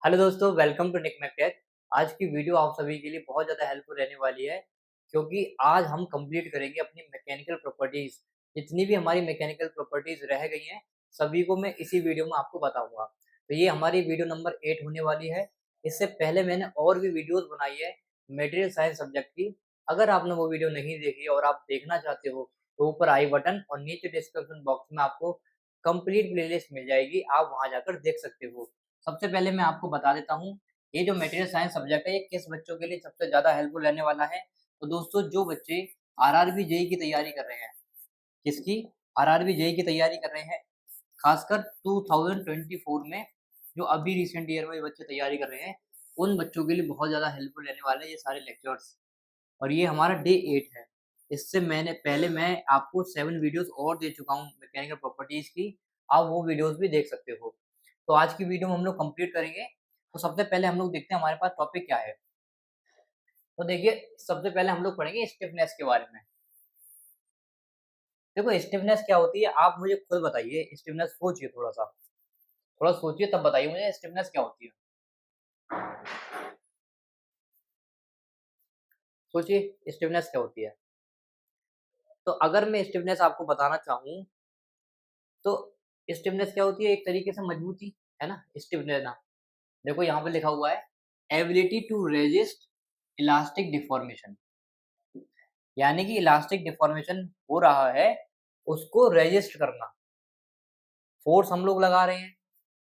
Hello दोस्तों, welcome to निक मैकटेक। आज की वीडियो आप सभी के लिए बहुत ज़्यादा हेल्पफुल रहने वाली है, क्योंकि आज हम कंप्लीट करेंगे अपनी मैकेनिकल प्रॉपर्टीज़। जितनी भी हमारी मैकेनिकल प्रॉपर्टीज़ रह गई हैं, सभी को मैं इसी वीडियो में आपको बताऊँगा। तो ये हमारी वीडियो नंबर 8 होने वाली है। इससे पहले मैंने और भी वीडियोज़ बनाई है मटेरियल साइंस सब्जेक्ट की। अगर आपने वो वीडियो नहीं देखी और आप देखना चाहते हो, तो ऊपर आई बटन और नीचे डिस्क्रिप्शन बॉक्स में आपको कंप्लीट प्लेलिस्ट मिल जाएगी, आप वहाँ जाकर देख सकते हो। सबसे पहले मैं आपको बता देता हूँ, ये जो मटेरियल साइंस सब्जेक्ट है, ये किस बच्चों के लिए सबसे ज़्यादा हेल्पफुल रहने वाला है। तो दोस्तों, जो बच्चे आरआरबी जेईई की तैयारी कर रहे हैं, किसकी? आरआरबी जेईई की तैयारी कर रहे हैं, खासकर 2024 में जो अभी रिसेंट ईयर में बच्चे तैयारी कर रहे हैं, उन बच्चों के लिए बहुत ज़्यादा हेल्पफुल रहने वाले हैं ये सारे लेक्चर्स। और ये हमारा डे 8 है। इससे मैंने पहले मैं आपको 7 वीडियोज़ और दे चुका हूँ मैकेनिकल प्रॉपर्टीज़ की, आप वो वीडियोज़ भी देख सकते हो। तो आज की वीडियो में हम लोग कंप्लीट करेंगे। तो सबसे पहले हम लोग देखते हैं हमारे पास टॉपिक क्या है। तो देखिए, सबसे पहले हम लोग पढ़ेंगे स्टिफनेस के बारे में। देखो, स्टिफनेस क्या होती है आप मुझे खुद बताइए। स्टिफनेस सोचिए थोड़ा-सा, थोड़ा सोचिए तब बताइए मुझे स्टिफनेस क्या होती है? सोचिए स्टिफनेस क्या होती है? तो अगर मैं स्टिफनेस आपको बताना चाहूँ, तो स्टिफनेस क्या होती है? एक तरीके से मजबूती, है ना? स्टिफ रहना। देखो यहाँ पे लिखा हुआ है, ability to resist elastic deformation. यानी कि इलास्टिक डिफॉर्मेशन हो रहा है, उसको रेजिस्ट करना। फोर्स हम लोग लगा रहे हैं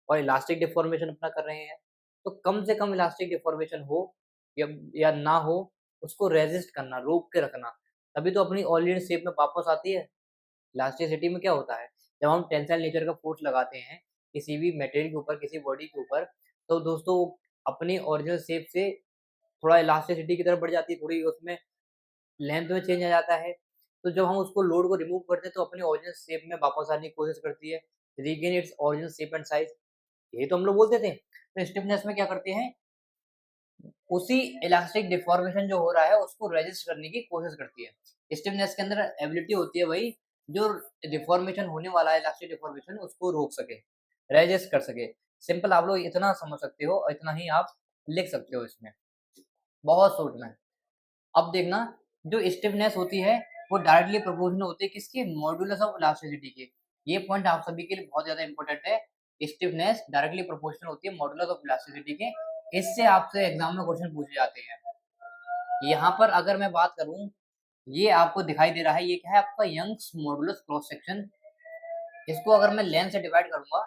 और इलास्टिक डिफॉर्मेशन अपना कर रहे हैं। तो कम से कम इलास्टिक डिफॉर्मेशन हो या ना हो, उसको रेजिस्ट करना, रोक के रखना। तभी तो अपनी ओरिजिन शेप में वापस आती है। इलास्टिसिटी में क्या होता है, जब हम टेंसाइल नेचर का फोर्स लगाते हैं किसी भी मटेरियल के ऊपर, किसी बॉडी के ऊपर, तो दोस्तों अपनी ओरिजिनल शेप से थोड़ा इलास्टिसिटी की तरफ बढ़ जाती है, थोड़ी उसमें लेंथ में चेंज आ जाता है। तो जब हम उसको लोड को रिमूव करते हैं, तो अपनी ओरिजिनल शेप में वापस आने की कोशिश करती है, regain its original shape and size. यही तो हम लोग बोलते थे। तो स्टिफनेस में क्या करते हैं, उसी इलास्टिक डिफॉर्मेशन जो हो रहा है उसको रेजिस्ट करने की कोशिश करती है। स्टिफनेस के अंदर एबिलिटी होती है वही, जो डिफॉर्मेशन होने वाला है, इलास्टिक डिफॉर्मेशन, उसको रोक सके, रेजिस्ट कर सके। सिंपल आप लोग इतना समझ सकते हो और इतना ही आप लिख सकते हो इसमें, बहुत शॉर्ट में। अब देखना, जो स्टिफनेस होती है वो डायरेक्टली प्रोपोर्शनल होती है किसकी? मॉडुलस ऑफ इलास्टिसिटी की। ये पॉइंट आप सभी के लिए बहुत ज़्यादा इंपॉर्टेंट है। स्टिफनेस डायरेक्टली प्रोपोर्शनल होती है मॉडुलस ऑफ इलास्टिसिटी के। इससे आपसे एग्जाम में क्वेश्चन पूछे जाते हैं। यहाँ पर अगर मैं बात करूँ, ये आपको दिखाई दे रहा है, ये क्या है आपका? Young's modulus cross section. इसको अगर मैं लेंथ से डिवाइड करूँगा,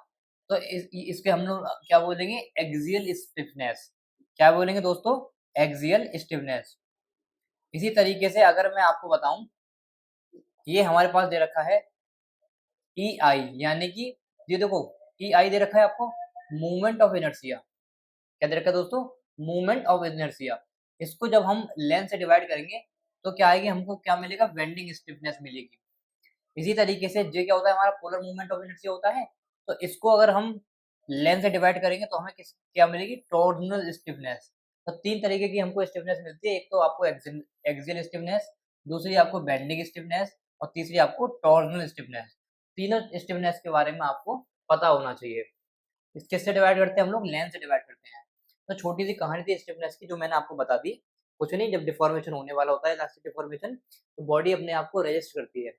तो इसके हम लोग क्या बोलेंगे? Axial stiffness. क्या बोलेंगे दोस्तों? Axial stiffness. इसी तरीके से अगर मैं आपको बताऊँ, ये हमारे पास दे रखा है EI, यानी कि ये देखो, EI दे रखा है आपको, मूवमेंट ऑफ इनर्शिया। क्या दे रखा है दोस्तों? Movement of inertia. इसको जब हम लेंथ से डिवाइड करेंगे, तो क्या आएगी? हमको क्या मिलेगा? बेंडिंग स्टिफनेस मिलेगी। इसी तरीके से ये क्या होता है? हमारा पोलर मूवमेंट ऑफ इनर्शिया होता है। तो इसको अगर हम लेंथ से डिवाइड करेंगे, तो हमें क्या मिलेगी? Torsional stiffness. तो 3 तरीके की हमको स्टिफनेस मिलती है। एक तो आपको एक्सियल स्टिफनेस, दूसरी आपको बेंडिंग स्टिफनेस और तीसरी आपको टॉर्सनल स्टिफनेस। तीनों स्टिफनेस के बारे में आपको पता होना चाहिए। इस किससे डिवाइड करते हैं हम लोग? लेंथ से डिवाइड करते हैं। तो छोटी-सी कहानी थी स्टिफनेस की, जो मैंने आपको बता दी। कुछ नहीं, जब डिफॉर्मेशन होने वाला होता है, इलास्टिक डिफॉर्मेशन, तो बॉडी अपने आप को रेजिस्ट करती है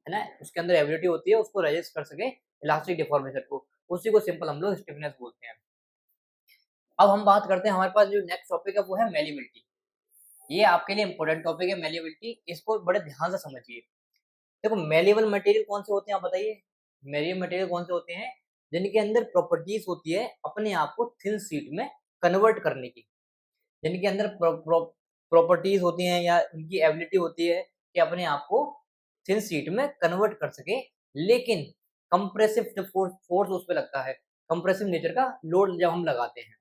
ना? उसके अंदर एबिलिटी होती है उसको रेजिस्ट कर सके इलास्टिक डिफॉर्मेशन को। उसी को सिंपल हम लोग स्टिफनेस बोलते हैं। अब हम बात करते हैं, हमारे पास जो नेक्स्ट टॉपिक है वो है मैलिबिलिटी। ये आपके लिए इंपॉर्टेंट टॉपिक है मैलिबिलिटी, इसको बड़े ध्यान से समझिए। देखो, मैलिएबल मटेरियल कौन से होते हैं आप बताइए? मैलिएबल मटेरियल कौन से होते हैं? जिनके अंदर प्रॉपर्टीज होती है अपने आप को थिन शीट में कन्वर्ट करने की। जिनके अंदर प्रॉपर्टीज होती हैं या उनकी एबिलिटी होती है कि अपने आप को थिन शीट में कन्वर्ट कर सके, लेकिन कंप्रेसिव फोर्स फोर्स उस पे लगता है। कंप्रेसिव नेचर का लोड जब हम लगाते हैं,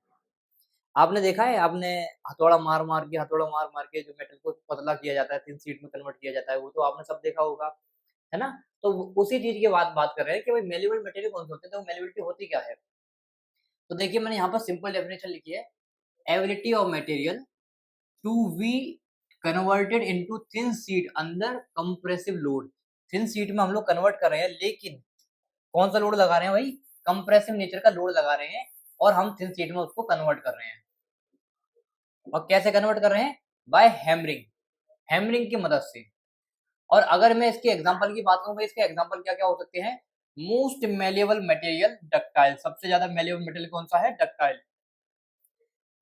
आपने देखा है, आपने हथौड़ा मार मार के जो मेटल को पतला किया जाता है, थिन शीट में कन्वर्ट किया जाता है, वो तो आपने सब देखा होगा, है ना? तो उसी चीज की बात बात कर रहे हैं कि भाई मेलेबल मटेरियल कौन से होते हैं, तो मेलेबिलिटी होती क्या है? तो देखिए, मैंने यहाँ पर सिंपल डेफिनेशन लिखी है, ability of material to be converted into thin sheet under compressive load. Thin sheet में हम लोग कन्वर्ट कर रहे हैं, लेकिन कौन सा लोड लगा रहे हैं भाई? कंप्रेसिव नेचर का लोड लगा रहे हैं। और हम थिन शीट में उसको कन्वर्ट कर रहे हैं। और कैसे कन्वर्ट कर रहे हैं? बाय हैमरिंग, हैमरिंग की मदद से। और अगर मैं इसके एग्जांपल की बात करूं, इसके एग्जांपल क्या क्या हो सकते हैं? मोस्ट मेलेबल मटेरियल डक्टाइल, सबसे ज्यादा मेलेबल मटेरियल कौन सा है? डक्टाइल।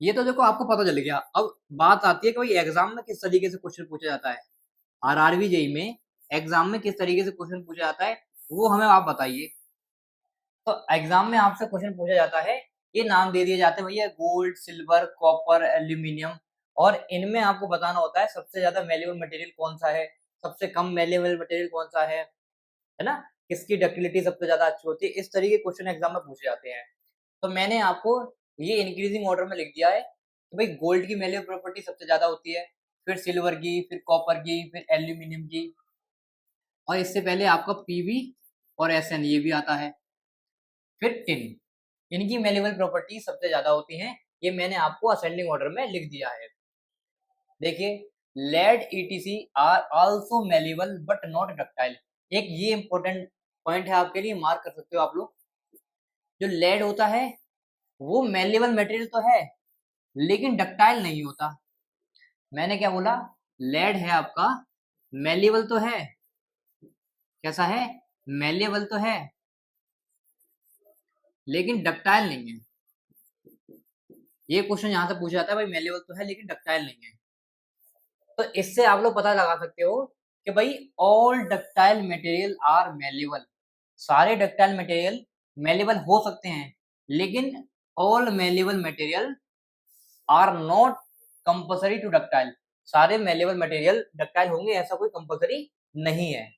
ये तो देखो आपको पता चल गया। अब बात आती है कि भाई एग्जाम में किस तरीके से क्वेश्चन पूछा जाता है, आरआरबी जेईई में एग्जाम में किस तरीके से क्वेश्चन पूछा जाता है, वो हमें आप बताइए। तो एग्जाम में आपसे क्वेश्चन पूछा जाता है, ये नाम दे दिए जाते हैं भैया, गोल्ड, सिल्वर, कॉपर, एल्यूमिनियम, और इनमें आपको बताना होता है सबसे ज्यादा मेलेबल मटेरियल कौन सा है, सबसे कम मेलेबल मटेरियल कौन सा है ना, किसकी डक्टिलिटी सबसे ज्यादा अच्छी होती है। इस तरीके के क्वेश्चन एग्जाम में पूछे जाते हैं। तो मैंने आपको ये इंक्रीजिंग ऑर्डर में लिख दिया है कि भाई गोल्ड की मेलेबल प्रॉपर्टी सबसे ज्यादा होती है, फिर सिल्वर की, फिर कॉपर की, फिर एल्यूमिनियम की, और इससे पहले आपका पीवी और एसएन ये भी आता है, फिर टिन। इनकी मेलेबल प्रॉपर्टी सबसे ज्यादा होती हैं। ये मैंने आपको असेंडिंग ऑर्डर में लिख दिया है। देखिए, lead etc are also malleable but not ductile. एक ये इंपॉर्टेंट पॉइंट है आपके लिए, मार्क कर सकते हो आप लोग। जो लेड होता है वो मेलेबल मटेरियल तो है लेकिन डक्टाइल नहीं होता। मैंने क्या बोला? लेड है आपका, मेलेबल तो है, कैसा है? मेलेबल तो है लेकिन डक्टाइल नहीं है। ये क्वेश्चन यहाँ से पूछा जाता है, भाई मेलेबल तो है लेकिन डक्टाइल नहीं है। तो इससे आप लोग पता लगा सकते हो कि भाई all ductile material are malleable. सारे डक्टाइल मटेरियल मेलेबल हो सकते हैं लेकिन all malleable material are not compulsory to ductile. सारे मेलेबल मटेरियल डक्टाइल होंगे ऐसा कोई कंपल्सरी नहीं है।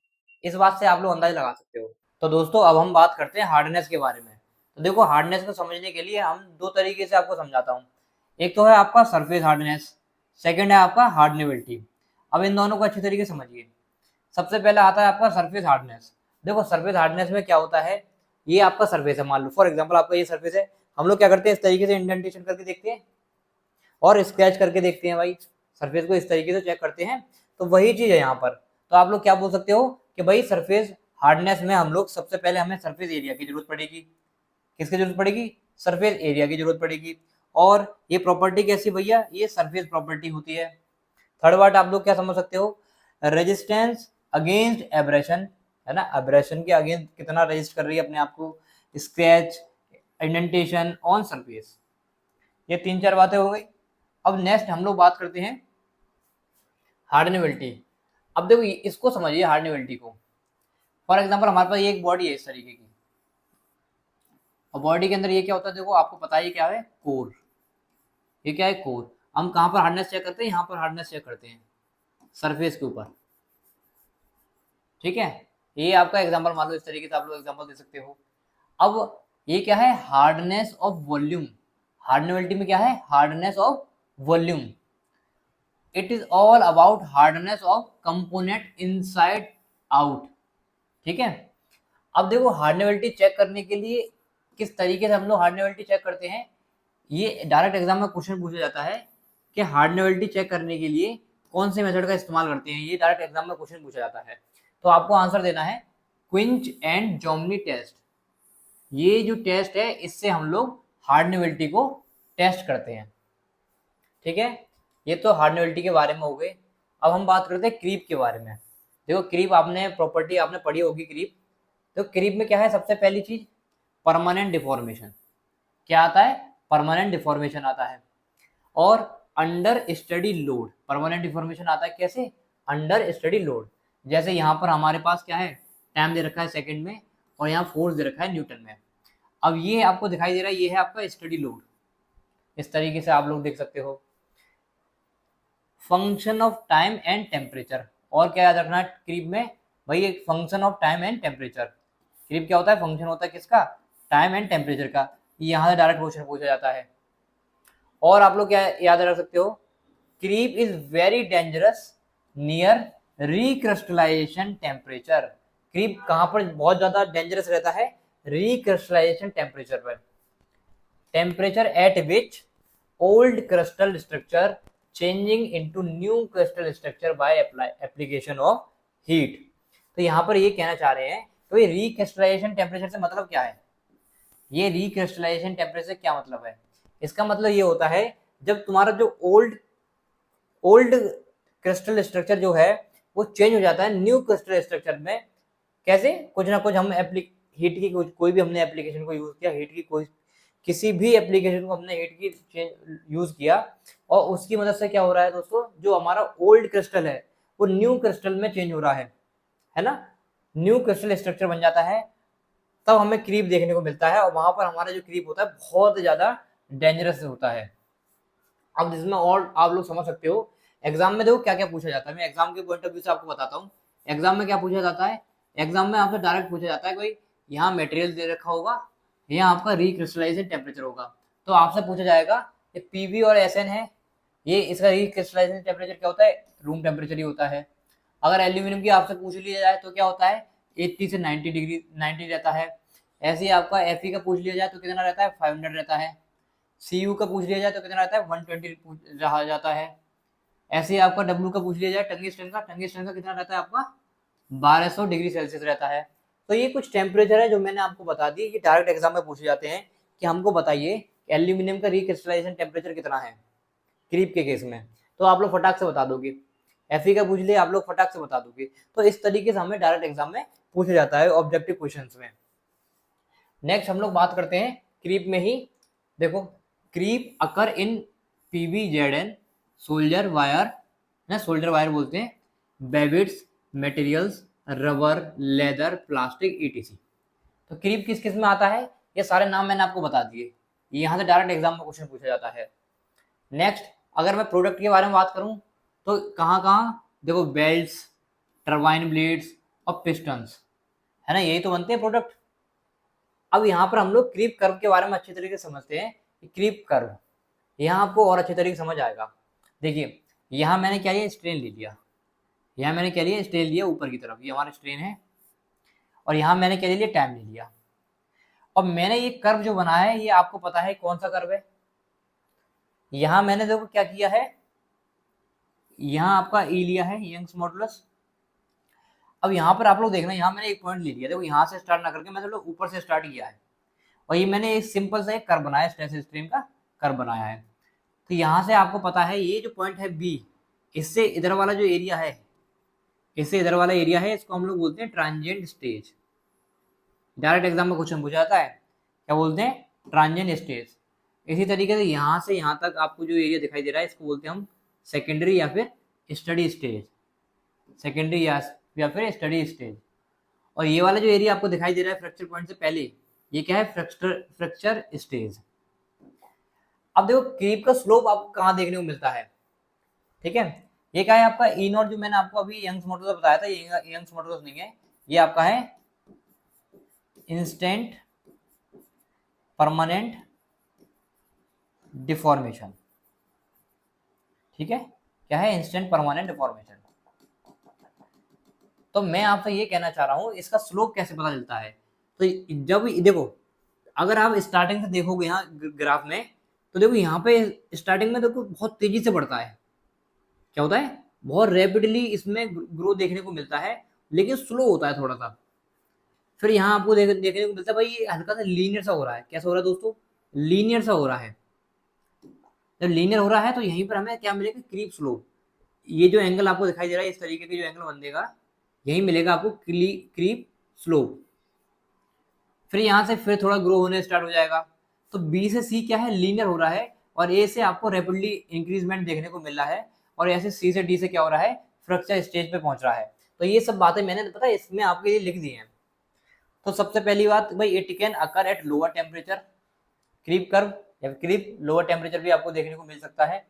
इस बात से आप लोग अंदाजा लगा सकते हो। तो दोस्तों अब हम बात करते हैं हार्डनेस के बारे में। तो देखो, हार्डनेस को समझने के लिए हम दो तरीके से आपको समझाता हूँ। एक तो है आपका सरफेस हार्डनेस, सेकंड है आपका हार्डनेबिलिटी। अब इन दोनों को अच्छी तरीके से समझिए। सबसे पहले आता है आपका सरफेस हार्डनेस। देखो, सरफेस हार्डनेस में क्या होता है, ये आपका सरफेस है, मान लो फॉर एग्जांपल आपका ये सरफेस है। हम लोग क्या करते हैं, इस तरीके से इंडेंटेशन करके देखते हैं और स्क्रैच करके देखते हैं, भाई सरफेस को इस तरीके से चेक करते हैं। तो वही चीज है यहाँ पर। तो आप लोग क्या बोल सकते हो कि भाई सरफेस हार्डनेस में हम लोग सबसे पहले हमें सरफेस एरिया की जरूरत पड़ेगी। किसकी जरूरत पड़ेगी? सरफेस एरिया की जरूरत पड़ेगी। और ये प्रॉपर्टी कैसी भैया? ये सरफेस प्रॉपर्टी होती है। थर्ड बात आप लोग क्या समझ सकते हो? रेजिस्टेंस अगेंस्ट एब्रेशन, है ना, एब्रेशन के अगेंस्ट कितना रेजिस्ट कर रही है अपने आप को, स्क्रैच, इंडेंटेशन ऑन सरफेस। ये तीन चार बातें हो गई। अब नेक्स्ट हम लोग बात करते हैं हार्डनेबिलिटी। अब देखो इसको समझिए हार्डनेबिलिटी को। फॉर एग्जांपल हमारे पास एक बॉडी है इस तरीके की, और बॉडी के अंदर ये क्या होता है, देखो आपको पता ही क्या है, कोर। ये क्या है? कोर। हम कहाँ पर हार्डनेस चेक करते हैं? यहाँ पर हार्डनेस चेक करते हैं, सरफेस के ऊपर। ठीक है, ये आपका एग्जांपल मान लो, इस तरीके से आप लोग एग्जांपल दे सकते हो। अब ये क्या है? Hardness of volume. हार्डनेबिलिटी में क्या है? Hardness of volume. It is all about hardness of component inside out. ठीक है। अब देखो, हार्डनेबिलिटी चेक करने के लिए किस तरीके से हम लोग हार्डनेबिलिटी चेक करते हैं, ये डायरेक्ट एग्जाम में क्वेश्चन पूछा जाता है कि हार्डनेबिलिटी चेक करने के लिए कौन से मेथड का इस्तेमाल करते हैं। ये डायरेक्ट एग्जाम में क्वेश्चन पूछा जाता है। तो आपको आंसर देना है क्विंच एंड जोमनी टेस्ट। ये जो टेस्ट है इससे हम लोग हार्डनेबिलिटी को टेस्ट करते हैं। ठीक है, ये तो हार्डनेबिलिटी के बारे में हो गए। अब हम बात करते हैं क्रीप के बारे में। देखो, क्रीप आपने प्रॉपर्टी आपने पढ़ी होगी क्रीप। तो क्रीप में क्या है? सबसे पहली चीज परमानेंट डिफॉर्मेशन। क्या आता है? परमानेंट डिफॉर्मेशन आता है। और under study load permanent deformation आता है। कैसे? Under study load. जैसे यहाँ पर हमारे पास क्या है, टाइम दे रखा है सेकंड में, और यहाँ फोर्स दे रखा है न्यूटन में। अब ये आपको दिखाई दे रहा है, ये है आपका स्टडी लोड। इस तरीके से आप लोग देख सकते हो। Function of time and temperature. और क्या याद रखना है क्रीप में? भाई एक function of time and temperature. Creep क्या होता है? फंक्शन होता है किसका? टाइम एंड टेम्परेचर का। यहाँ से डायरेक्ट क्वेश्चन पूछा जाता है। और आप लोग क्या याद रख सकते हो? Creep is very dangerous near recrystallization temperature. Creep कहाँ पर बहुत ज्यादा डेंजरस रहता है? रिक्रिस्टलाइजेशन टेम्परेचर पर। Temperature at which old crystal structure changing into new crystal structure by application of heat. तो यहाँ पर ये कहना चाह रहे हैं तो ये रिक्रिस्टलाइजेशन टेम्परेचर से मतलब क्या है? ये रिक्रिस्टलाइजेशन टेम्परेचर क्या मतलब है? इसका मतलब ये होता है जब तुम्हारा जो ओल्ड क्रिस्टल स्ट्रक्चर जो है वो चेंज हो जाता है न्यू क्रिस्टल स्ट्रक्चर में। कैसे? कुछ ना कुछ हम हीट की कोई भी हमने एप्लीकेशन को यूज किया, हीट की कोई किसी भी एप्लीकेशन को हमने हीट की यूज किया, और उसकी मदद से क्या हो रहा है दोस्तों, जो हमारा ओल्ड क्रिस्टल है वो न्यू क्रिस्टल में चेंज हो रहा है ना, न्यू क्रिस्टल स्ट्रक्चर बन जाता है, तब हमें क्रीप देखने को मिलता है, और वहां पर हमारा जो क्रीप होता है बहुत ज्यादा डेंजरस होता है। अब जिसमें और आप लोग समझ सकते हो, एग्जाम में देखो क्या क्या पूछा जाता है, मैं एग्जाम के पॉइंट ऑफ व्यू से आपको बताता हूँ। एग्जाम में क्या पूछा जाता है, एग्जाम में आपसे डायरेक्ट पूछा जाता है कोई, यहाँ मटेरियल दे रखा होगा, यहाँ आपका रिक्रिस्टलाइजेशन टेम्परेचर होगा, तो आपसे पूछा जाएगा ये पीवी और एसएन है, ये इसका रिक्रिस्टलाइजेशन टेम्परेचर क्या होता है, रूम टेम्परेचर ही होता है। अगर एल्यूमिनियम की आपसे पूछ लिया जाए तो क्या होता है, 80 से 90 डिग्री 90 रहता है। ऐसे ही आपका एफई का पूछ लिया जाए तो कितना रहता है, 500 रहता है। सीयू का पूछ लिया जाए तो कितना रहता है, 120 रहा जाता है। ऐसे ही आपका डब्ल्यू का पूछ लिया जाए, टंगिस्टन का कितना रहता है आपका, 1200 डिग्री सेल्सियस रहता है। तो ये कुछ टेम्परेचर है जो मैंने आपको बता दी, ये डायरेक्ट एग्जाम में पूछे जाते हैं कि हमको बताइए एल्यूमिनियम का रिक्रिस्टलाइजेशन टेम्परेचर कितना है क्रीप के केस में, तो आप लोग फटाक से बता दोगे। एफई का पूछ लिया, आप लोग फटाक से बता दोगे। तो इस तरीके से हमें डायरेक्ट एग्जाम में पूछा जाता है ऑब्जेक्टिव क्वेश्चंस में। नेक्स्ट हम लोग बात करते हैं क्रीप में ही। देखो, creep occur in PVZN solder wire, ना सोल्जर वायर बोलते हैं, babbitts materials, rubber, leather, plastic, etc. तो क्रीप किस किस में आता है, ये सारे नाम मैंने आपको बता दिए, यहाँ से डायरेक्ट एग्जाम में क्वेश्चन पूछा जाता है। नेक्स्ट, अगर मैं प्रोडक्ट के बारे में बात करूं तो कहाँ कहाँ, देखो बेल्ट्स, टरबाइन ब्लेड्स और पिस्टन्स, है ना, यही तो बनते हैं प्रोडक्ट। अब यहाँ पर हम लोग क्रीप कर्व के बारे में अच्छे तरीके से समझते हैं कि क्रीप कर्व, यहाँ आपको और अच्छे तरीके से समझ आएगा। देखिए, यहाँ मैंने क्या लिया, स्ट्रेन ले लिया, यहाँ मैंने क्या लिया, स्ट्रेन लिया ऊपर की तरफ, ये हमारा स्ट्रेन है, और यहाँ मैंने क्या ले लिया, टाइम ले लिया। और मैंने ये कर्व जो बनाया है, ये आपको पता है कौन सा कर्व है। यहाँ मैंने देखो क्या किया है, यहाँ आपका ई लिया है, यंग्स मॉडुलस। अब यहाँ पर आप लोग देखना, यहाँ मैंने एक पॉइंट ले लिया, देखो यहाँ से स्टार्ट ना करके मैंने लोग ऊपर से स्टार्ट किया है, और ये मैंने एक सिंपल सा एक कर्व बनाया, स्ट्रेस स्ट्रेन का कर्व बनाया है। तो यहाँ से आपको पता है ये जो पॉइंट है बी, इससे इधर वाला जो एरिया है, इससे इधर वाला एरिया है, इसको हम लोग बोलते हैं ट्रांजिएंट स्टेज। डायरेक्ट एग्जाम में क्वेश्चन पूछा जाता है, क्या बोलते हैं, ट्रांजिएंट स्टेज। इसी तरीके से यहाँ से यहाँ तक आपको जो एरिया दिखाई दे रहा है, इसको बोलते हैं हम सेकेंडरी या फिर स्टडी स्टेज, सेकेंडरी या फिर स्टडी स्टेज। और ये वाला जो एरिया आपको दिखाई दे रहा है फ्रैक्चर पॉइंट से पहले, ये क्या है, फ्रैक्चर स्टेज। अब देखो क्रीप का स्लोप आपको कहाँ देखने को मिलता है, ठीक है, ये क्या है आपका ई नॉट, जो मैंने आपको अभी यंग्स मॉडुलस बताया था, ये यंग्स मॉडुलस नहीं है, ये आपका है इंस्टेंट परमानेंट डिफॉर्मेशन, ठीक है, क्या है, इंस्टेंट परमानेंट डिफॉर्मेशन। तो मैं आपसे ये कहना चाह रहा हूँ, इसका स्लोप कैसे पता चलता है, तो जब देखो, अगर आप स्टार्टिंग से देखोगे यहाँ ग्राफ में, तो देखो यहाँ पे स्टार्टिंग में देखो बहुत तेजी से बढ़ता है, क्या होता है, बहुत रैपिडली इसमें ग्रोथ देखने को मिलता है, लेकिन स्लो होता है थोड़ा सा। फिर यहाँ आपको देखने को मिलता है भाई ये हल्का सा लीनियर सा हो रहा है, कैसा हो रहा है दोस्तों, लीनियर सा हो रहा है। जब लीनियर हो रहा है तो यहीं पर हमें क्या मिलेगा, क्रीप स्लोप। ये जो एंगल आपको दिखाई दे रहा है, इस तरीके के जो एंगल बन देगा, यही मिलेगा आपको क्रीप स्लोप। फिर यहाँ से फिर थोड़ा ग्रो होने स्टार्ट हो जाएगा। तो बी से सी क्या है, लीनियर हो रहा है, और ए से आपको रैपिडली इंक्रीजमेंट देखने को मिल रहा है, और ऐसे सी से डी से क्या हो रहा है, फ्रैक्चर स्टेज पे पहुंच रहा है। तो ये सब बातें मैंने पता है इसमें आपके लिए लिख दी हैं। तो सबसे पहली बात भाई, it can occur at lower temperature, creep curve या क्रीप लोअर टेम्परेचर भी आपको देखने को मिल सकता है।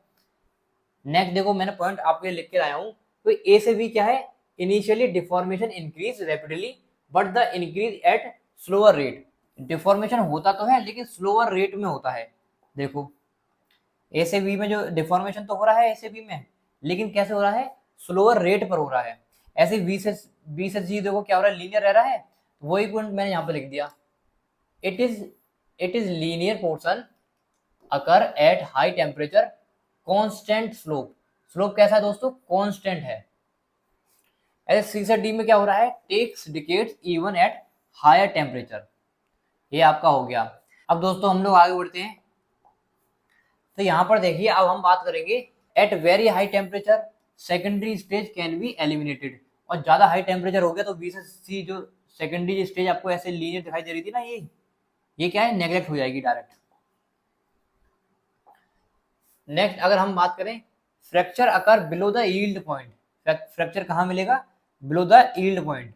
नेक्स्ट देखो, मैंने पॉइंट आपके लिए लिख के लाया हूँ, तो ए से बी क्या है, initially deformation increase rapidly but the increase at slower rate. Deformation होता तो है लेकिन स्लोअर रेट में होता है। देखो ए से बी में जो डिफॉर्मेशन तो हो रहा है ए से बी में, लेकिन कैसे हो रहा है, स्लोअर रेट पर हो रहा है। ऐसे बी से सी देखो क्या हो रहा है, लीनियर रह रहा है, वही पॉइंट मैंने यहाँ पे लिख दिया, it is linear portion occur at high temperature constant slope. Slope कैसा है दोस्तों, कांस्टेंट है। ऐसे सी से डी में क्या हो रहा है, takes decades even at higher temperature, ये आपका हो गया। अब दोस्तों हम लोग आगे बढ़ते हैं। तो यहाँ पर देखिए, अब हम बात करेंगे at very high temperature secondary stage can be eliminated. और ज्यादा हाई टेम्परेचर हो गया तो बी से सी जो सेकेंडरी स्टेज आपको ऐसे लीनियर दिखाई दे रही थी ना, ये क्या है, नेग्लेक्ट हो जाएगी डायरेक्ट। नेक्स्ट अगर हम बात करें, fracture occur below the yield point. Fracture कहाँ मिलेगा? Below the yield point.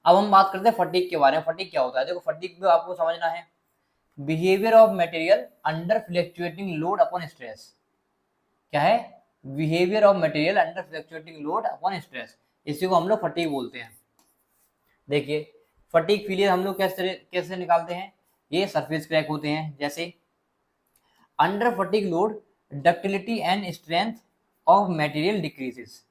अब हम बात करते हैं फटीग के बारे में। फटीग क्या होता है? देखो, फटीग में आपको समझना है, behaviour of material under fluctuating load upon stress. क्या है? Behaviour of material under fluctuating load upon stress. इसी को हम लोग फटीग बोलते हैं। देखिए, फटीग फेलियर हम लोग कैसे निकालते हैं? ये सरफेस क्रैक होते हैं जैसे under fatigue load ductility and strength of material decreases.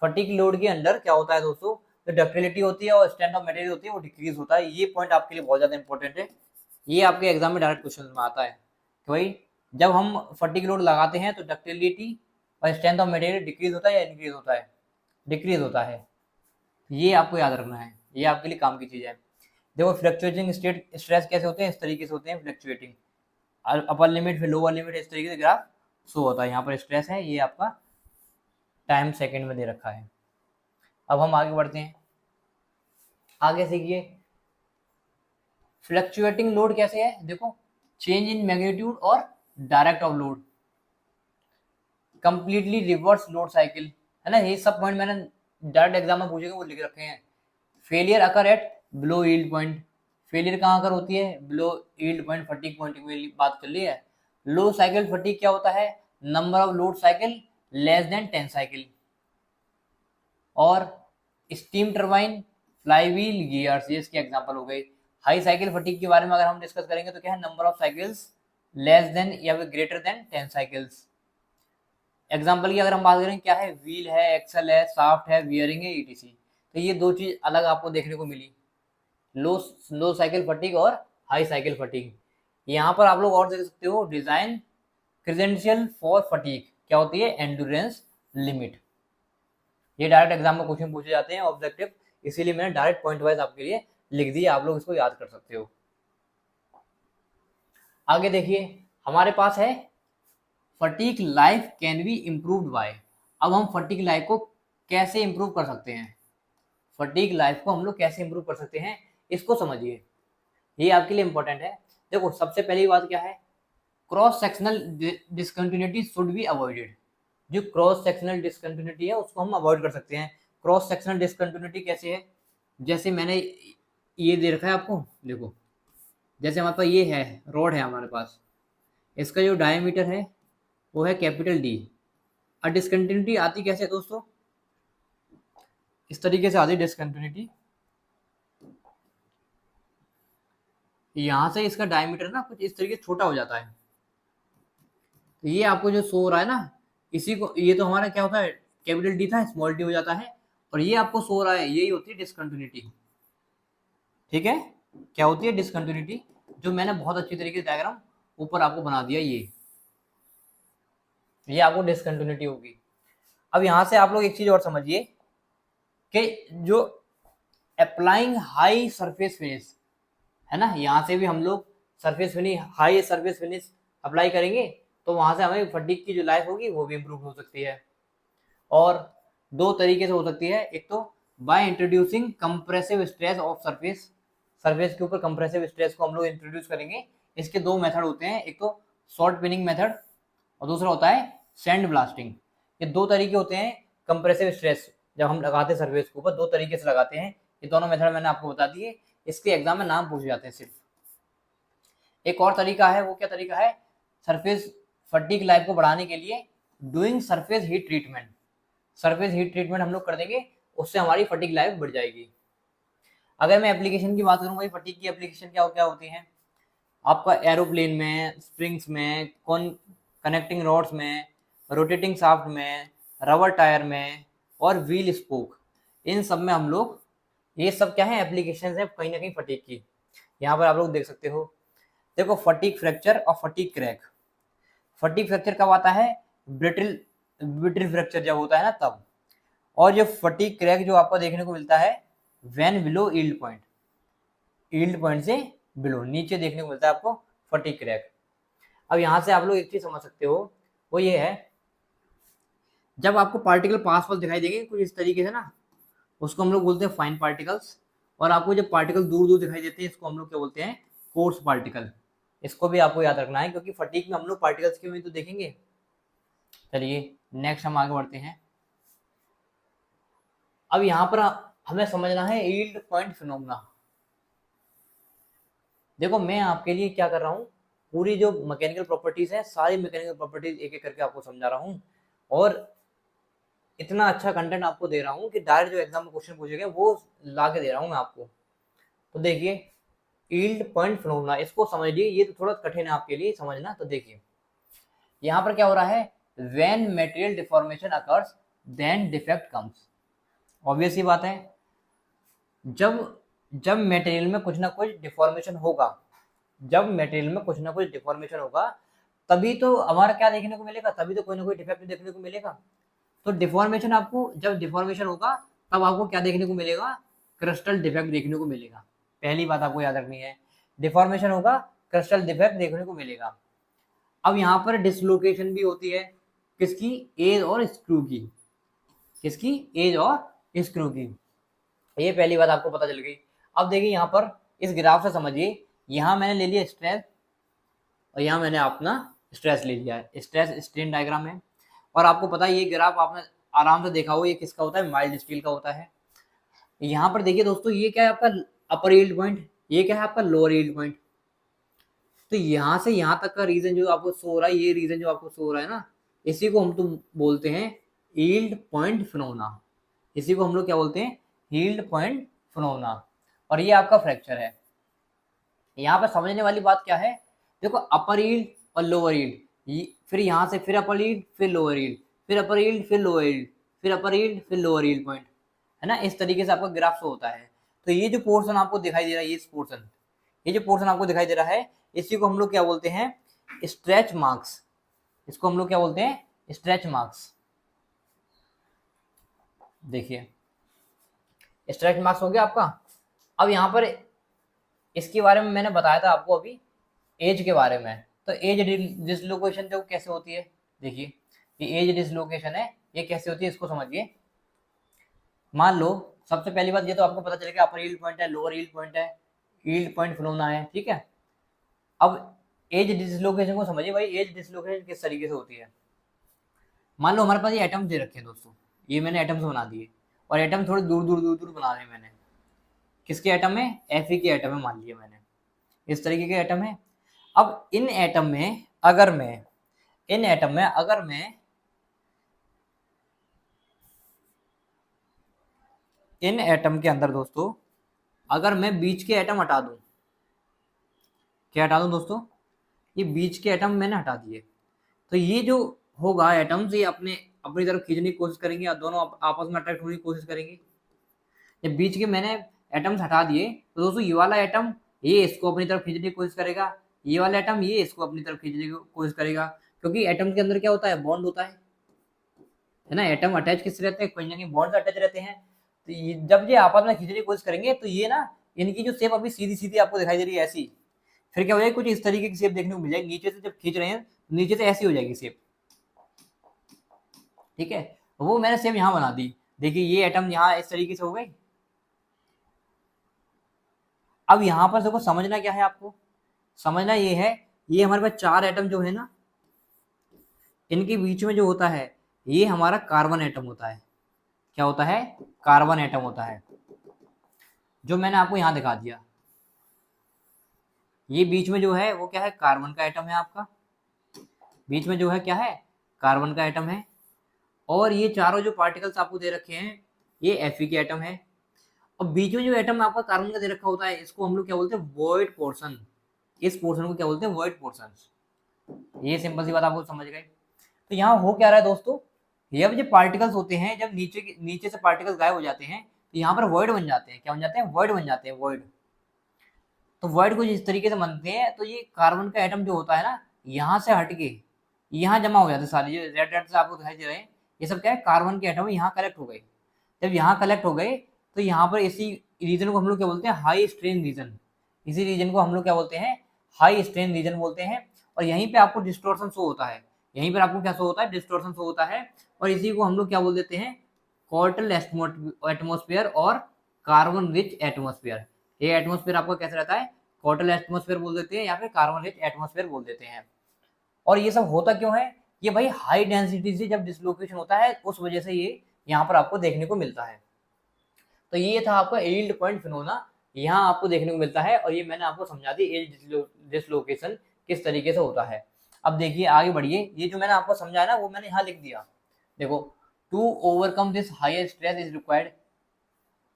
Fatigue load के अंडर क्या होता है दोस्तों? जो डक्टिलिटी होती है और स्ट्रेंथ ऑफ मटेरियल होती है वो डिक्रीज होता है। ये पॉइंट आपके लिए बहुत ज्यादा इंपॉर्टेंट है। ये आपके एग्जाम में डायरेक्ट क्वेश्चन में आता है कि भाई जब हम फटीग लोड लगाते हैं तो डक्टिलिटी और स्ट्रेंथ ऑफ मटेरियल डिक्रीज होता है या इंक्रीज होता है? डिक्रीज होता है। ये आपको याद रखना है, ये आपके लिए काम की चीज है। देखो, फ्लक्चुएटिंग स्टेट स्ट्रेस कैसे होते हैं? इस तरीके से होते हैं फ्लक्चुएटिंग। अपर लिमिट फिर लोअर लिमिट इस तरीके से ग्राफ शो होता है। यहाँ पर स्ट्रेस है, ये आपका टाइम सेकंड में दे रखा है। अब हम आगे बढ़ते हैं। आगे सीखिए, फ्लक्चुएटिंग लोड कैसे है? देखो, चेंज इन मैग्नीट्यूड और direct of load, completely reverse load cycle, है ना। ये सब पॉइंट मैंने डायरेक्ट एग्जाम में पूछेगा वो लिख रखे हैं। Failure occur at below yield point. Failure कहाँ अकर होती है? Below yield point. Fatigue point की बात कर ली है। लो साइकिल फटीग क्या होता है? Number of load cycle less than 10 cycle. और स्टीम टरबाइन, फ्लाईव्हील, गियर्स, ये इसकी एग्जांपल हो गई। हाई साइकिल फटीग के बारे में अगर हम डिस्कस करेंगे तो क्या है? Number of cycles less than या फिर ग्रेटर देन 10 साइकिल्स। एग्जांपल की अगर हम बात करें, क्या है? व्हील है, एक्सल है, शाफ्ट है, बियरिंग है, ईटीसी। तो ये दो चीज अलग आपको देखने को मिली, लो लो साइकिल फटीग और हाई साइकिल फटीग। यहाँ पर आप लोग और देख सकते हो, डिजाइन क्रेडेंशियल फॉर फटीग क्या होती है? एंडुरेंस लिमिट। ये डायरेक्ट एग्जाम में क्वेश्चन पूछे जाते हैं ऑब्जेक्टिव, इसीलिए मैंने डायरेक्ट पॉइंट वाइज आपके लिए लिख दिया, आप लोग इसको याद कर सकते हो। आगे देखिए, हमारे पास है fatigue life can be improved by. अब हम फटीग लाइफ को कैसे इंप्रूव कर सकते हैं? फटीग लाइफ को हम लोग कैसे इंप्रूव कर सकते हैं, इसको समझिए, ये आपके लिए इंपॉर्टेंट है। देखो, सबसे पहली बात क्या है? Cross sectional discontinuity should be avoided. जो क्रॉस सेक्शनल डिसकंटिन्यूटी है उसको हम अवॉइड कर सकते हैं। क्रॉस सेक्शनल डिसकंटिन्यूटी कैसे है? जैसे मैंने ये दे रखा है आपको, देखो, जैसे हमारे पास ये है, रोड है हमारे पास, इसका जो डायमीटर है वो है कैपिटल डी। और डिसकंटिन्यूटी आती कैसे है दोस्तों? इस तरीके से आती है डिसकंटिन्यूटी, यहाँ से इसका डायमीटर ना कुछ इस तरीके से छोटा हो जाता है। तो ये आपको जो शो हो रहा है ना, इसी को, ये तो हमारा क्या होता है? कैपिटल डी था, स्मॉल डी हो जाता है, और ये आपको शो हो रहा है, यही होती है डिसकंटिन्यूटी। ठीक है, क्या होती है? डिसकंटिन्यूटी। जो मैंने बहुत अच्छी तरीके से डायग्राम ऊपर आपको बना दिया, ये आपको डिसकंटिन्यूटी होगी। अब यहाँ से आप लोग एक चीज और समझिए कि जो अप्लाइंग हाई सरफेस फिनिश है ना, यहाँ से भी हम लोग surface finish, high surface finish apply करेंगे तो वहां से हमें फटीग की जो लाइफ होगी वो भी इम्प्रूव हो सकती है। और दो तरीके से हो सकती है, एक तो by introducing compressive stress of surface, surface के ऊपर कंप्रेसिव स्ट्रेस को हम लोग इंट्रोड्यूस करेंगे। इसके दो मेथड होते हैं, एक तो शॉर्ट पिनिंग मेथड और दूसरा होता है सैंड ब्लास्टिंग। ये दो तरीके होते हैं कंप्रेसिव स्ट्रेस जब हम लगाते हैं सरफेस के ऊपर, दो तरीके से लगाते हैं। ये दोनों मेथड मैंने आपको बता दिए, इसके एग्जाम में नाम पूछे जाते हैं सिर्फ। एक और तरीका है, वो क्या तरीका है? सरफेस फटीग लाइफ को बढ़ाने के लिए doing surface heat treatment. Surface heat treatment हम लोग कर देंगे, उससे हमारी फटीग लाइफ बढ़ जाएगी। अगर मैं एप्लीकेशन की बात करूँ, फटीग की एप्लीकेशन क्या क्या होती है? आपका एरोप्लेन में, स्प्रिंग्स में, कनेक्टिंग रॉड्स में, रोटेटिंग शाफ्ट में, रबर टायर में और व्हील स्पोक, इन सब में हम लोग, ये सब क्या है? एप्लीकेशन है कहीं ना कहीं फटीग की। यहाँ पर आप लोग देख सकते हो, देखो, फटीग फ्रैक्चर और फटीग क्रैक। फटीग फ्रैक्चर कब आता है? ब्रिटल ब्रिटल फ्रैक्चर जब होता है ना तब। और जो फटीग क्रैक जो आपको देखने को मिलता है when below yield point, yield point से बिलो, नीचे देखने को मिलता है आपको फटीग क्रैक। अब यहाँ से आप लोग एक चीज समझ सकते हो, वो ये है, जब आपको पार्टिकल पास पास दिखाई देंगे कुछ इस तरीके से ना, उसको हम लोग बोलते हैं फाइन पार्टिकल्स। और आपको जब पार्टिकल दूर दूर दिखाई देते हैं, इसको हम लोग क्या बोलते हैं, कोर्स पार्टिकल। इसको भी आपको याद रखना है, क्योंकि फटीग में हम लोग पार्टिकल्स के भी तो देखेंगे। चलिए नेक्स्ट हम आगे बढ़ते हैं। अब यहाँ पर हमें समझना है यील्ड पॉइंट फिनोमेना। देखो मैं आपके लिए क्या कर रहा हूँ, पूरी जो मैकेनिकल प्रॉपर्टीज है, सारी मैकेनिकल प्रॉपर्टीज एक एक करके आपको समझा रहा हूँ, और इतना अच्छा कंटेंट आपको दे रहा हूँ कि डायरेक्ट जो एग्जाम में क्वेश्चन पूछे गए वो ला के दे रहा हूँ मैं आपको। तो देखिए यील्ड पॉइंट फिनोमेना, इसको समझिए, ये तो थोड़ा कठिन है आपके लिए समझना। तो देखिए यहाँ पर क्या हो रहा है, when material deformation occurs then defect comes. Obvious ही बात है, जब जब मटेरियल में कुछ ना कुछ डिफॉर्मेशन होगा, जब मटेरियल में कुछ ना कुछ डिफॉर्मेशन होगा, तभी तो हमारा क्या देखने को मिलेगा, तभी तो कोई ना कोई डिफेक्ट देखने को मिलेगा। तो डिफॉर्मेशन आपको, जब डिफॉर्मेशन होगा तब आपको क्या देखने को मिलेगा, क्रिस्टल डिफेक्ट देखने को मिलेगा। पहली बात आपको याद रखनी है, डिफॉर्मेशन होगा, क्रिस्टल डिफेक्ट देखने को मिलेगा। अब यहाँ पर डिसलोकेशन भी होती है, किसकी, एज और स्क्रू की, किसकी, एज और स्क्रू की। ये पहली बात आपको पता चल गई। अब देखिए यहाँ पर इस ग्राफ से समझिए, यहाँ मैंने ले लिया स्ट्रेस और यहाँ मैंने अपना स्ट्रेस ले लिया है, स्ट्रेस स्ट्रेन डायग्राम है। और आपको पता है ये ग्राफ आपने आराम से देखा हो, ये किसका होता है, माइल्ड स्टील का होता है। यहाँ पर देखिए दोस्तों, ये क्या है आपका अपर यील्ड पॉइंट, ये क्या है आपका लोअर यील्ड पॉइंट। तो यहाँ से यहाँ तक का रीजन जो आपको शो हो रहा है, ये रीजन जो आपको शो हो रहा है ना, इसी को हम तो बोलते हैं यील्ड पॉइंट फिनोमेना। इसी को हम लोग क्या बोलते हैं, यील्ड पॉइंट फिनोमेना। और ये आपका फ्रैक्चर है। यहाँ पर समझने वाली बात क्या है, देखो अपर यील्ड और लोअर यील्ड, फिर यहाँ से फिर अपर यील्ड, फिर लोअर यील्ड, फिर अपर यील्ड, फिर लोअर यील्ड, फिर अपर यील्ड, फिर लोअर यील्ड पॉइंट, है ना। इस तरीके से आपका ग्राफ शो होता है। तो ये जो पोर्शन आपको दिखाई दे रहा है, ये जो पोर्शन आपको दिखाई दे रहा है, इसी को हम लोग क्या बोलते हैं, स्ट्रेच मार्क्स। इसको हम लोग क्या बोलते हैं, स्ट्रेच मार्क्स। देखिए स्ट्रेच मार्क्स हो गया आपका। अब यहाँ पर इसके बारे में मैंने बताया था आपको अभी, एज के बारे में। तो एज डिसलोकेशन जो कैसे होती है, देखिए ये एज डिसलोकेशन है, ये कैसे होती है इसको समझिए। मान लो सबसे पहली बात ये तो आपको पता चलेगा, अपर यील्ड पॉइंट है, लोअर यील्ड पॉइंट है, यील्ड पॉइंट फिनोमेना है, ठीक है। अब एज डिसलोकेशन को समझिए भाई, एज डिसलोकेशन किस तरीके से होती है। मान लो हमारे पास ये एटम्स दे रखे हैं दोस्तों, ये मैंने एटम्स बना दिए, और एटम थोड़े दूर दूर दूर दूर बना रहे हैं मैंने। किसके एटम है, Fe के एटम है मान लिया मैंने, इस तरीके के एटम है। अब इन एटम में अगर मैं इन एटम में अगर मैं इन एटम के अंदर दोस्तों, अगर मैं बीच के एटम हटा दूं, क्या हटा दूं दोस्तों, ये बीच के एटम मैंने हटा दिए, तो ये जो होगा एटम्स, ये अपनी तरफ खींचने की कोशिश करेंगे, और दोनों आपस में अट्रैक्ट होने की कोशिश करेंगे। जब बीच के मैंने एटम्स हटा दिए, तो दोस्तों ये वाला एटम ये इसको अपनी तरफ खींचने की कोशिश करेगा, ये वाला एटम ये इसको अपनी तरफ खींचने की कोशिश करेगा। क्योंकि एटम के अंदर क्या होता है, बॉन्ड होता है ना। एटम अटैच किससे रहते हैं, कहीं ना कहीं बॉन्ड से अटैच रहते हैं। तो ये जब ये आपस में खींचने की कोशिश करेंगे, तो ये ना, इनकी जो शेप अभी सीधी सीधी आपको दिखाई दे रही है ऐसी, फिर क्या हो जाएगी, कुछ इस तरीके की शेप देखने को मिल जाएगी। नीचे से जब खींच रहे हैं, नीचे से ऐसी हो जाएगी शेप, ठीक है। वो मैंने शेप यहाँ बना दी, देखिए ये एटम यहाँ इस तरीके से हो गई। अब यहाँ पर देखो समझना क्या है आपको, समझना ये है, ये हमारे पास चार एटम जो है ना, इनके बीच में जो होता है, ये हमारा कार्बन एटम होता है। क्या होता है, कार्बन एटम होता है, जो मैंने आपको यहाँ दिखा दिया। ये बीच में जो है वो क्या है, कार्बन का एटम है आपका, बीच में जो है क्या है, कार्बन का एटम है। और ये चारों जो पार्टिकल्स आपको दे रखे हैं, ये Fe के एटम है। और बीच में जो एटम आपका कार्बन का दे रखा होता है, इसको हम लोग क्या बोलते हैं, वॉइड पोर्शन। इस पोर्शन को क्या बोलते हैं, वॉइड पोर्शन। ये सिंपल सी बात आपको समझ गए। तो यहाँ हो क्या रहा है दोस्तों, ये जो पार्टिकल्स होते हैं, जब नीचे से पार्टिकल्स गायब हो जाते हैं, तो यहाँ पर वॉइड बन जाते हैं। क्या बन जाते हैं, वॉइड बन जाते हैं, वॉइड। तो वॉइड को जिस तरीके से बनते हैं, तो ये कार्बन का एटम जो होता है ना, यहाँ से हटके यहाँ जमा हो जाते हैं सारे, जो रेड रेड से आपको दिखाई दे रहे हैं, ये सब क्या है, कार्बन के एटम यहाँ कलेक्ट हो गए। जब यहाँ कलेक्ट हो गए, तो यहाँ पर इसी रीजन को हम लोग क्या बोलते हैं, हाई स्ट्रेन रीजन। इसी रीजन को हम लोग क्या बोलते हैं, हाई स्ट्रेन रीजन बोलते हैं। और यहीं पे आपको डिस्टॉर्शन शो होता है, यहीं पर आपको क्या शो होता है, डिस्टॉर्शन शो होता है। और इसी को हम लोग क्या बोल देते हैं, कॉर्टल एटमॉस्फेयर और कार्बन रिच एटमॉस्फेयर। ये एटमॉस्फेयर आपका कैसा रहता है, कॉर्टल एटमॉस्फेयर बोल देते हैं या फिर कार्बन रिच एटमॉस्फेयर बोल देते हैं। और ये सब होता क्यों है, ये भाई हाई डेंसिटी से जब डिसलोकेशन होता है उस वजह से ये यहाँ पर आपको देखने को मिलता है। तो ये था आपका यील्ड पॉइंट फिनोमेना, यहाँ आपको देखने को मिलता है। और ये मैंने आपको समझा दी एज डिसलोकेशन किस तरीके से होता है। अब देखिए आगे बढ़िए, ये जो मैंने आपको समझाया ना वो मैंने यहाँ लिख दिया। देखो, to overcome this high stress is required,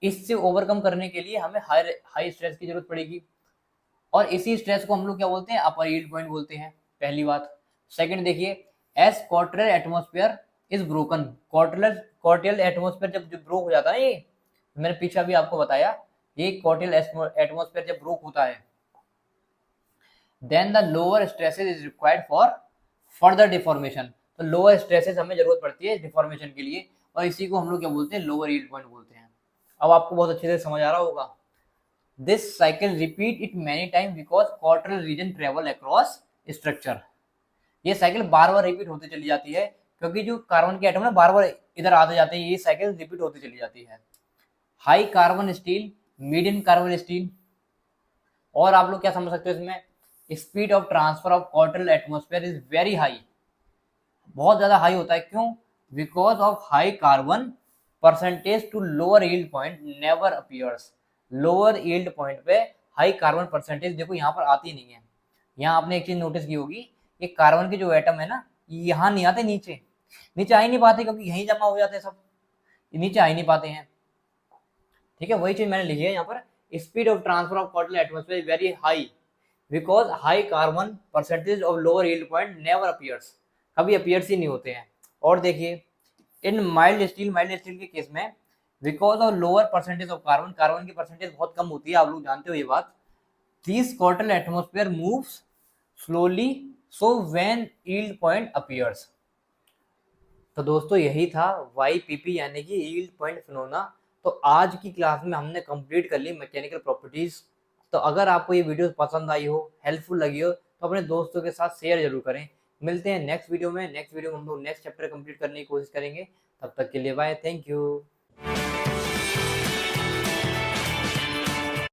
इससे ओवरकम करने के लिए हमें हाई स्ट्रेस की जरूरत पड़ेगी। और इसी स्ट्रेस को हम लोग क्या बोलते हैं, अपर यील्ड पॉइंट बोलते हैं, पहली बात। सेकंड देखिए, as cordial atmosphere is broken, cordial atmosphere जब ब्रोक हो जाता है, ये मैंने पीछे अभी आपको बताया, ये क्वार्टरल एटमॉस्फेयर जब ब्रोक होता है, then the lower stresses is required for further deformation. तो लोअर स्ट्रेसेस हमें जरूरत पड़ती है डिफॉर्मेशन के लिए, और इसी को हम लोग क्या बोलते हैं, लोअर यील्ड पॉइंट बोलते हैं। अब आपको बहुत अच्छे से समझ आ रहा होगा। This cycle repeat it many times because quartal region travel across structure। ये साइकिल बार बार रिपीट होती चली जाती है क्योंकि जो कार्बन के एटम है बार बार इधर आते जाते हैं, ये साइकिल रिपीट होती चली जाती है। High carbon steel, medium carbon steel. और आप लोग क्या समझ सकते हो इसमें, speed of transfer of Cottrell atmosphere is very high, बहुत ज्यादा हाई होता है। क्यों, because of high carbon percentage to lower yield point never appears. Lower yield point पे हाई कार्बन परसेंटेज देखो यहाँ पर आती नहीं है। यहाँ आपने एक चीज नोटिस की होगी, ये कार्बन के जो एटम है ना, यहाँ नहीं आते, नीचे नीचे आ ही नहीं पाते क्योंकि यहीं जमा हो जाते हैं सब, नीचे आ ही नहीं पाते हैं। ठीक है, वही चीज मैंने लिखी है यहाँ पर, speed of transfer of Cottrell atmosphere is very high because high carbon percentage of lower yield point never appears, कभी अपीयर्स ही नहीं होते हैं। और देखिए, इन माइल्ड स्टील के केस में because of lower percentage of carbon, carbon की परसेंटेज बहुत कम होती है, आप लोग जानते हो ये बात। This quartile atmosphere moves slowly, so when yield point appears. तो दोस्तों यही था YPP यानी कि यील्ड पॉइंट फिनोमेना। तो आज की क्लास में हमने कंप्लीट कर ली मैकेनिकल प्रॉपर्टीज। तो अगर आपको ये वीडियो पसंद आई हो, हेल्पफुल लगी हो, तो अपने दोस्तों के साथ शेयर जरूर करें। मिलते हैं नेक्स्ट वीडियो में हम लोग नेक्स्ट चैप्टर कंप्लीट करने की कोशिश करेंगे। तब तक के लिए बाय, थैंक यू।